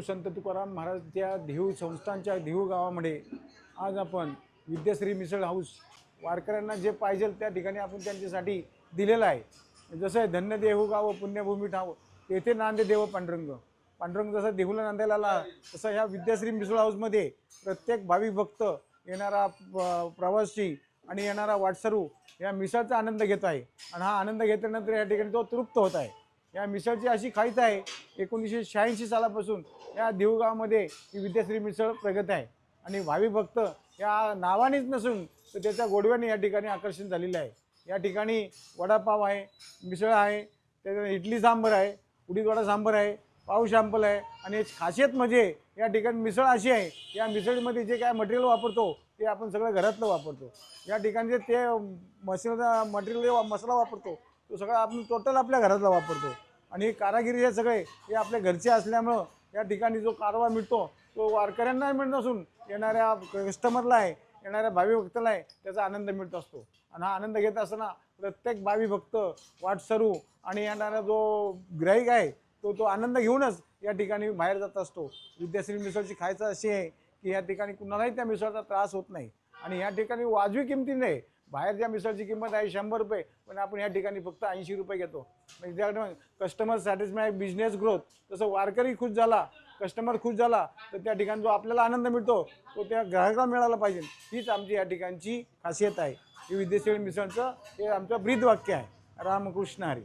संत तुकाराम महाराजच्या देहू संस्थांच्या देहू गावामध्ये आज आपण विद्याश्री मिसळ हाऊस वारकऱ्यांना जे पाहिजे त्या ठिकाणी आपण त्यांच्यासाठी दिलेलं आहे। जसं आहे धन्य देहू गाव पुण्यभूमी ठाव तेथे नांदे देव पांडुरंग। पांडुरंग जसं देहूला नांदायला आला तसं ह्या विद्याश्री मिसळ हाऊसमध्ये प्रत्येक भाविक भक्त येणारा प्रवासी आणि येणारा वाटसरू या मिसळचा आनंद घेत आहे आणि हा आनंद घेतल्यानंतर या ठिकाणी तो तृप्त होत आहे। या मिसळची अशी खाईच आहे 1986 सालापासून या देहू गावामध्ये ही विद्याश्री मिसळ प्रगत आहे आणि भाविक भक्त या नावानेच नसून तर त्याच्या गोडव्याने या ठिकाणी आकर्षण झालेलं आहे। या ठिकाणी वडापाव आहे, मिसळ आहे, त्याच्यानंतर इडली सांबर आहे, उडीद वडा सांबर आहे, पाव शॅम्पल आहे आणि खासियत म्हणजे या ठिकाणी मिसळ अशी आहे या मिसळीमध्ये जे काय मटेरियल वापरतो ते आपण सगळं घरातलं वापरतो। या ठिकाणी ते मटेरियल मसाला वापरतो तो सगळा आपण टोटल आपल्या घरातला वापरतो आणि कारागिरी हे सगळे हे आपल्या घरचे असल्यामुळं या ठिकाणी जो कारवा मिळतो तो वारकऱ्यांना मिळत नसून येणाऱ्या कस्टमरला आहे, येणाऱ्या भावी भक्ताला आहे त्याचा आनंद मिळत असतो आणि हा आनंद घेत असताना प्रत्येक भावी भक्त वाटसरू आणि येणारा जो ग्राहक आहे तो आनंद घेऊनच या ठिकाणी बाहेर जात असतो। विद्याश्री मिसळची खायचं अशी आहे की या ठिकाणी कुणालाही त्या मिसळचा त्रास होत नाही आणि या ठिकाणी वाजवी किमतीने बाहेरच्या मिसळची किंमत आहे 100 रुपये पण आपण या ठिकाणी फक्त 80 रुपये घेतो। म्हणजे त्याकडे कस्टमर सॅटिस्फाय बिझनेस ग्रोथ तसं वारकरी खुश झाला कस्टमर खुश झाला तर त्या ठिकाणी जो आपल्याला आनंद मिळतो तो त्या ग्राहकाला मिळाला पाहिजे हीच आमची या ठिकाणची खासियत आहे। ही विद्याश्री मिसळचं हे आमचं ब्रीद वाक्य आहे। रामकृष्ण हरी।